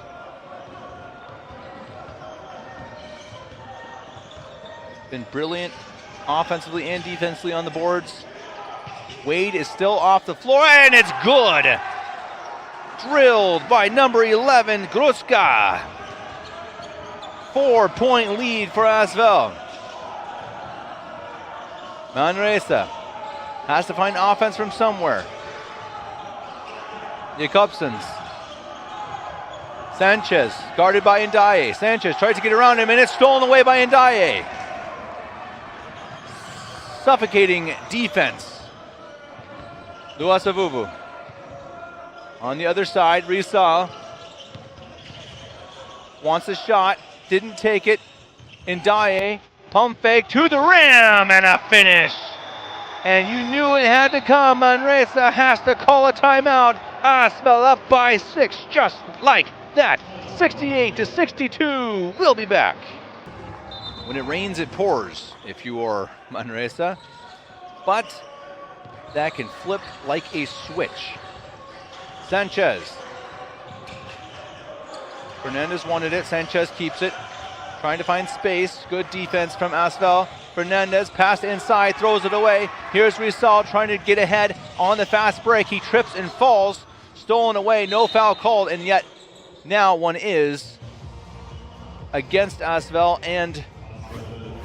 Been brilliant offensively and defensively on the boards. Wade is still off the floor, and it's good. Drilled by number 11, Gruska. 4-point lead for Asvel. Manresa has to find offense from somewhere. Jakobsens. Sanchez, guarded by Ndaye. Sanchez tries to get around him, and it's stolen away by Ndaye. Suffocating defense. Luasavuvu. On the other side, Rizal wants a shot, didn't take it. Ndaye, pump fake to the rim, and a finish. And you knew it had to come. Manresa has to call a timeout. Asvel up by 6, just like that. 68-62. We'll be back. When it rains, it pours, if you are Manresa. But that can flip like a switch. Sanchez. Fernandez wanted it. Sanchez keeps it. Trying to find space. Good defense from Asvel. Fernandez passed inside, throws it away. Here's Rizal trying to get ahead on the fast break. He trips and falls. Stolen away. No foul called, and yet now one is against Asvel and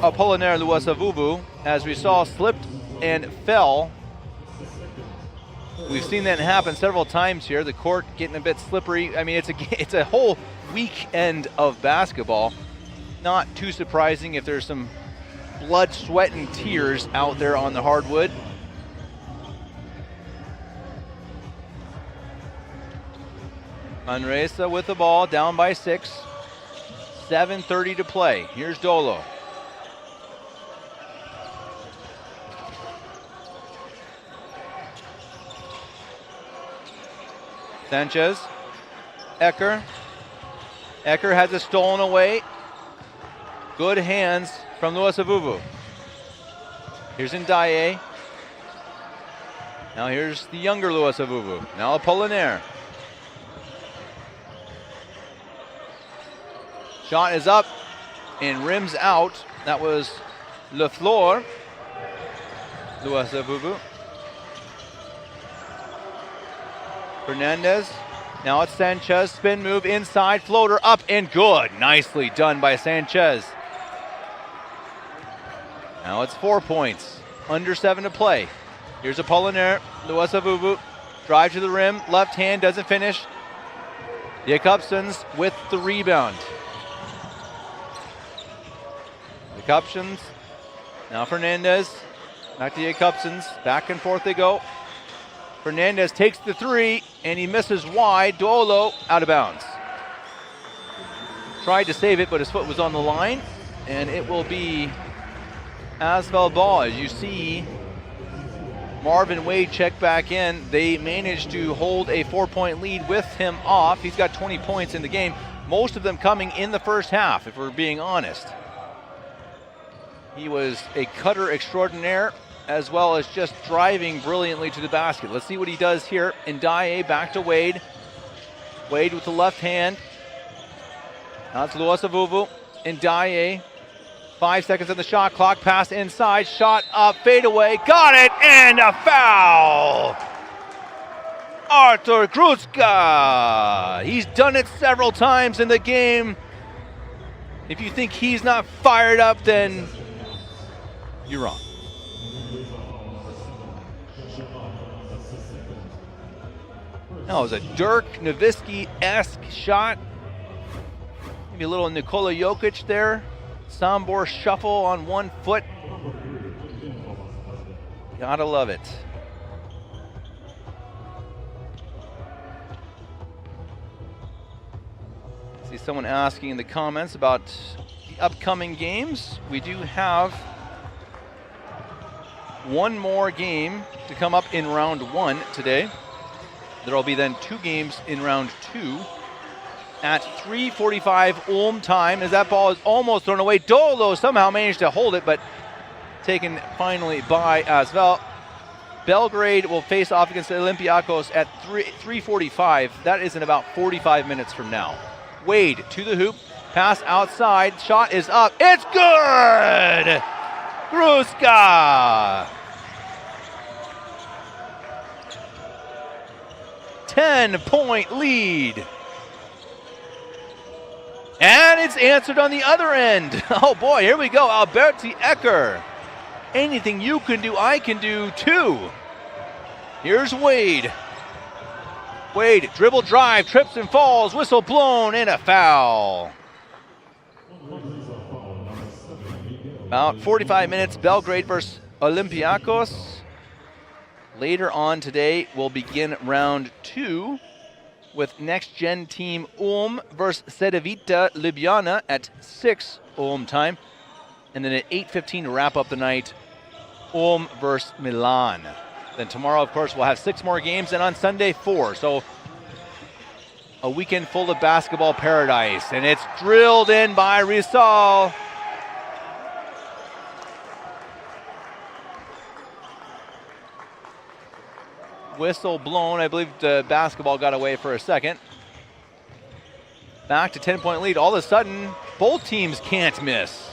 Apollinaire Luasavuvu as Rizal slipped and fell. We've seen that happen several times here. The court getting a bit slippery. I mean, it's a whole weekend of basketball. Not too surprising if there's some blood, sweat, and tears out there on the hardwood. Manresa with the ball, down by 6. 7:30 to play. Here's Dolo. Sanchez. Ecker. Ecker has it stolen away. Good hands from Luasavuvu. Here's Ndaye. Now here's the younger Luasavuvu. Now Apollinaire. Shot is up and rims out. That was Lefleur. Luasavuvu. Fernandez. Now it's Sanchez. Spin move inside. Floater up and good. Nicely done by Sanchez. Now it's 4 points. Under 7 to play. Here's Apollinaire. Luasavuvu. Drive to the rim. Left hand doesn't finish. Jacobsons with the rebound. Jacobsons. Now Fernandez. Back to Jacobsons. Back and forth they go. Fernandez takes the three, and he misses wide. Duolo out of bounds. Tried to save it, but his foot was on the line, and it will be Asvel ball. As you see, Marvin Wade check back in. They managed to hold a 4-point lead with him off. He's got 20 points in the game, most of them coming in the first half, if we're being honest. He was a cutter extraordinaire, as well as just driving brilliantly to the basket. Let's see what he does here. Ndaye back to Wade. Wade with the left hand. Now it's Luasavuvu. Ndaye. 5 seconds on the shot clock. Pass inside. Shot up. Fade away. Got it. And a foul. Artur Kruska. He's done it several times in the game. If you think he's not fired up, then you're wrong. That was a Dirk Nowitzki-esque shot. Maybe a little Nikola Jokic there. Sombor shuffle on one foot. Gotta love it. See someone asking in the comments about the upcoming games. We do have one more game to come up in round 1 today. There will be then 2 games in round 2 at 3:45 Ulm time, as that ball is almost thrown away. Dolo somehow managed to hold it, but taken finally by Asvel. Belgrade will face off against Olympiacos at 3:45. That is in about 45 minutes from now. Wade to the hoop, pass outside, shot is up, it's good! Kruska! 10-point lead. And it's answered on the other end. Oh boy, here we go. Alberti Ecker. Anything you can do, I can do too. Here's Wade. Wade, dribble drive, trips and falls, whistle blown, and a foul. About 45 minutes, Belgrade versus Olympiacos. Later on today, we'll begin round 2 with NextGen team Ulm versus Cedevita Ljubljana at 6 Ulm time. And then at 8:15 to wrap up the night, Ulm versus Milan. Then tomorrow, of course, we'll have 6 more games, and on Sunday, 4. So a weekend full of basketball paradise. And it's drilled in by Rizal. Whistle blown. I believe the basketball got away for a second. Back to 10-point lead. All of a sudden, both teams can't miss.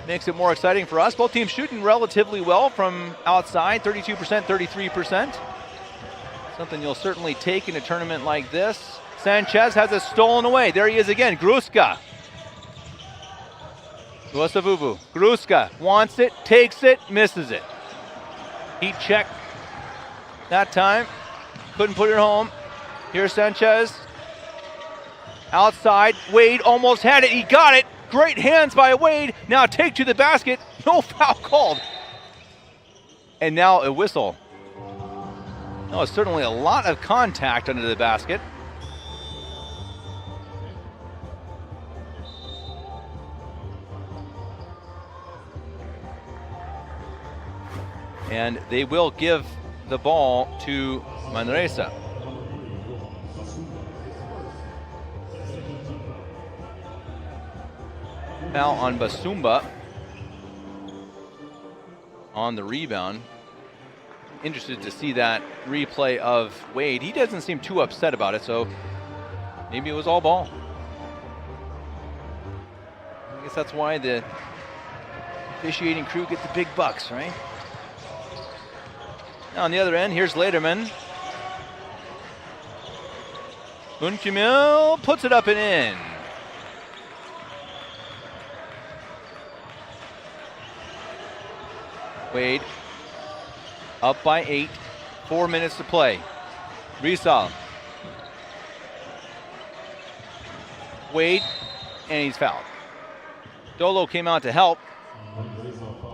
Makes it more exciting for us. Both teams shooting relatively well from outside, 32%, 33%. Something you'll certainly take in a tournament like this. Sanchez has it stolen away. There he is again, Kruska. Luasavuvu. Kruska wants it, takes it, misses it. Heat check. That time, couldn't put it home. Here's Sanchez. Outside, Wade almost had it, he got it. Great hands by Wade. Now take to the basket, no foul called. And now a whistle. No, certainly a lot of contact under the basket. And they will give the ball to Manresa. Foul on Basumba on the rebound. Interested to see that replay of Wade. He doesn't seem too upset about it, so maybe it was all ball. I guess that's why the officiating crew get the big bucks, right? Now on the other end, here's Lederman. Unkemil puts it up and in. Wade up by 8, 4 minutes to play. Rizal. Wade, and he's fouled. Dolo came out to help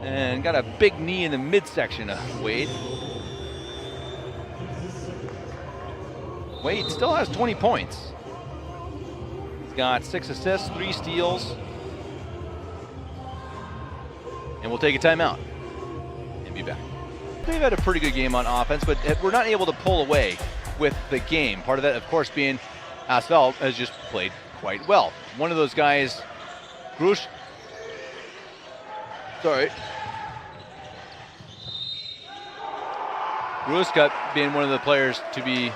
and got a big knee in the midsection of Wade. Wade still has 20 points. He's got 6 assists, 3 steals. And we'll take a timeout and be back. They've had a pretty good game on offense, but we're not able to pull away with the game. Part of that, of course, being Asvel has just played quite well. One of those guys, Grushka being one of the players to be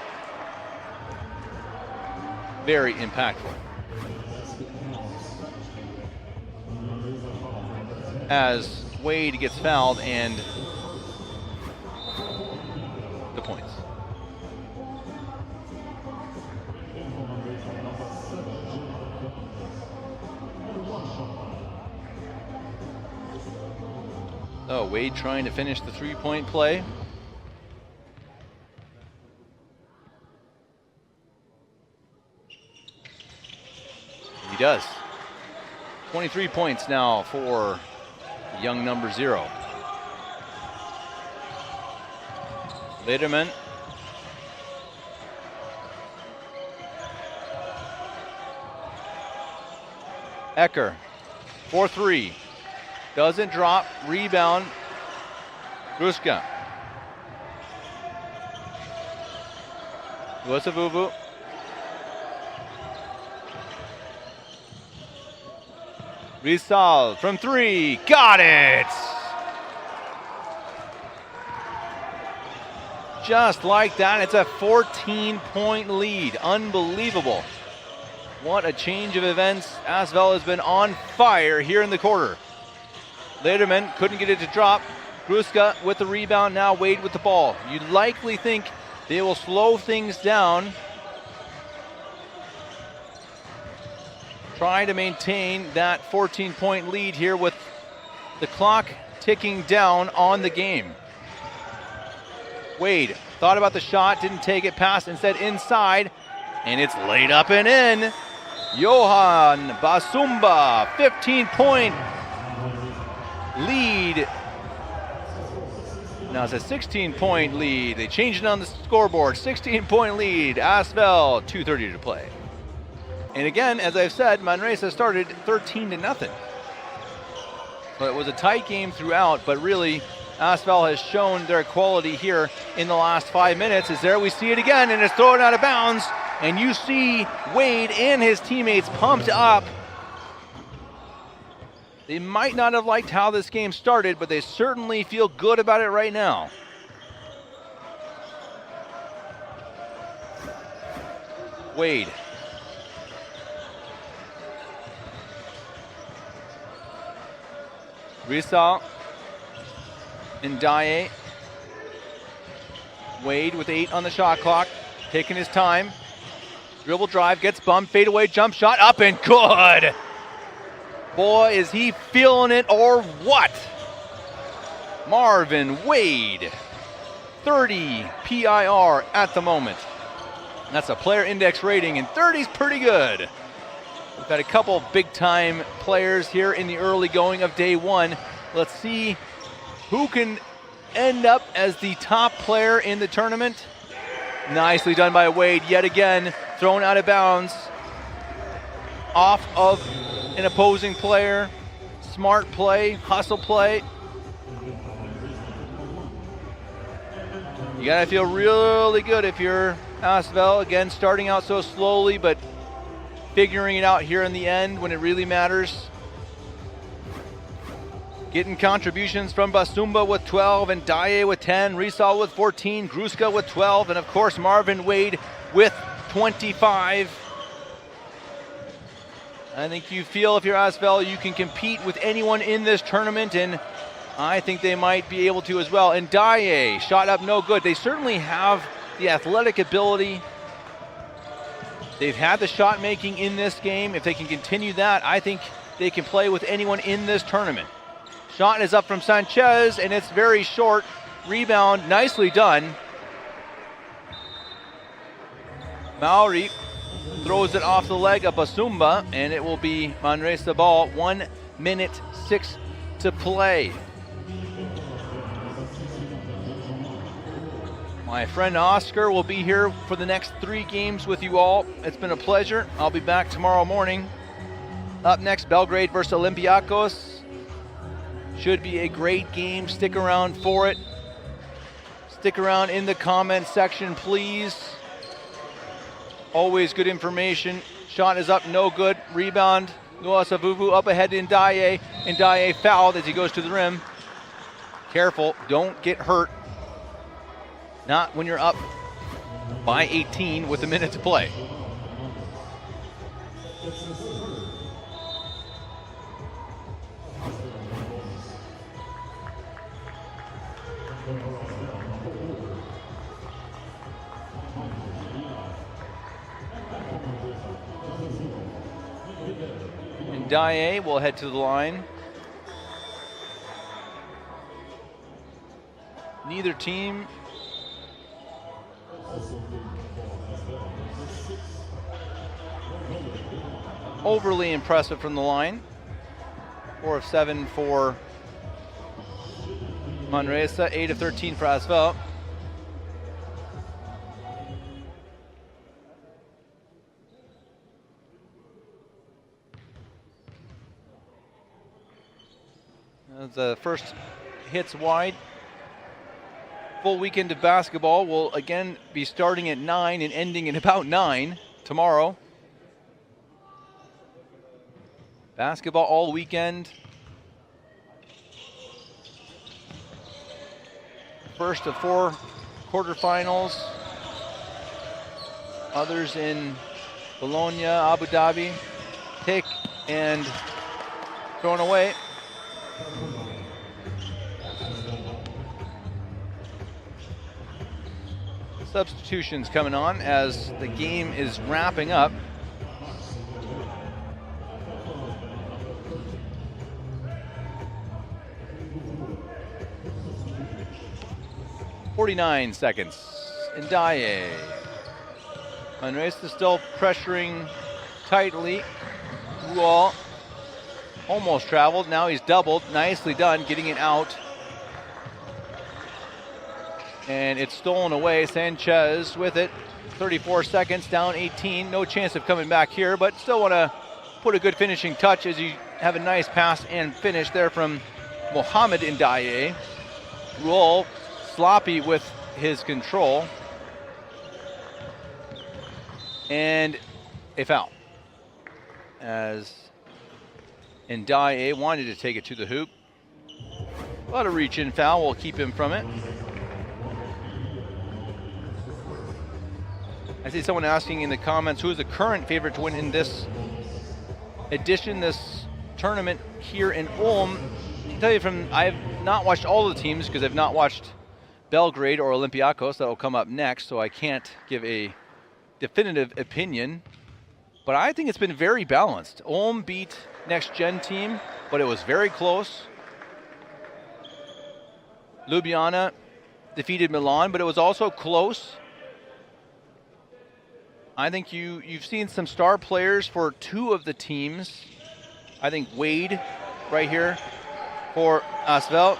very impactful. As Wade gets fouled and the points. Oh, Wade trying to finish the three-point play. He does. 23 points now for young number 0. Lederman. Ecker, 4-3. Doesn't drop, rebound. Grushka. Luasavuvu. Rizal from 3, got it! Just like that, it's a 14-point lead. Unbelievable. What a change of events. Asvel has been on fire here in the quarter. Lederman couldn't get it to drop. Grushka with the rebound, now Wade with the ball. You'd likely think they will slow things down. Try to maintain that 14-point lead here with the clock ticking down on the game. Wade thought about the shot, didn't take it, pass instead inside, and it's laid up and in. Johan Basumba, 15-point lead. Now it's a 16-point lead. They changed it on the scoreboard. 16-point lead. Asvel, 2:30 to play. And again, as I've said, Manresa started 13-0. So it was a tight game throughout, but really Asvel has shown their quality here in the last 5 minutes. As there we see it again, and it's thrown out of bounds. And you see Wade and his teammates pumped up. They might not have liked how this game started, but they certainly feel good about it right now. Wade. Rizal. Ndaye. Wade with 8 on the shot clock, taking his time. Dribble drive, gets bumped, fade away, jump shot, up and good. Boy, is he feeling it or what? Marvin Wade, 30 PIR at the moment. That's a player index rating, and 30's pretty good. We've got a couple big-time players here in the early going of day one. Let's see who can end up as the top player in the tournament. Nicely done by Wade yet again, thrown out of bounds. Off of an opposing player. Smart play, hustle play. You gotta feel really good if you're Asvel. Again, starting out so slowly, but figuring it out here in the end when it really matters. Getting contributions from Basumba with 12 and Daye with 10, Rizal with 14, Gruska with 12, and of course Marvin Wade with 25. I think you feel if you're Asvel, you can compete with anyone in this tournament, and I think they might be able to as well. And Daye, shot up no good. They certainly have the athletic ability. They've had the shot making in this game. If they can continue that, I think they can play with anyone in this tournament. Shot is up from Sanchez, and it's very short. Rebound, nicely done. Maori throws it off the leg of Basumba, and it will be Manresa ball. 1 minute 6 to play. My friend Oscar will be here for the next 3 games with you all. It's been a pleasure. I'll be back tomorrow morning. Up next, Belgrade versus Olympiacos. Should be a great game. Stick around for it. Stick around in the comment section, please. Always good information. Shot is up, no good. Rebound, Noah Savuvu up ahead in Daye, and Daye fouled as he goes to the rim. Careful, don't get hurt. Not when you're up by 18 with a minute to play. And Daye will head to the line. Neither team overly impressive from the line. 4 of 7 for Manresa, 8 of 13 for Asvel. As the first hits wide. Full weekend of basketball will again be starting at 9 and ending at about 9 tomorrow. Basketball all weekend. First of 4 quarterfinals. Others in Bologna, Abu Dhabi. Take and thrown away. Substitutions coming on as the game is wrapping up. .49 seconds. Daye. Manresa still pressuring tightly. Ruol almost traveled. Now he's doubled. Nicely done, getting it out. And it's stolen away. Sanchez with it. 34 seconds, down 18. No chance of coming back here, but still want to put a good finishing touch as you have a nice pass and finish there from Mohamed Daye. Ruol sloppy with his control. And a foul. As Daye wanted to take it to the hoop. A lot of reach-in foul will keep him from it. I see someone asking in the comments, who is the current favorite to win in this edition, this tournament here in Ulm? I can tell you I have not watched all the teams because I've not watched Belgrade or Olympiacos. That will come up next, so I can't give a definitive opinion. But I think it's been very balanced. Ulm beat NextGen team, but it was very close. Ljubljana defeated Milan, but it was also close. I think you've seen some star players for 2 of the teams. I think Wade right here for Asvel.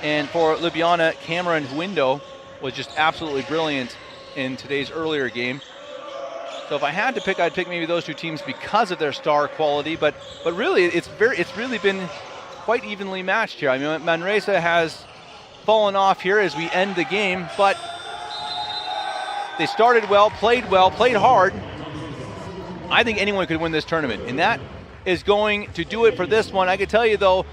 And for Ljubljana, Cameron Huindo was just absolutely brilliant in today's earlier game. So if I had to pick, I'd pick maybe those 2 teams because of their star quality. But really, it's really been quite evenly matched here. I mean, Manresa has fallen off here as we end the game, but they started well, played hard. I think anyone could win this tournament, and that is going to do it for this one. I can tell you, though,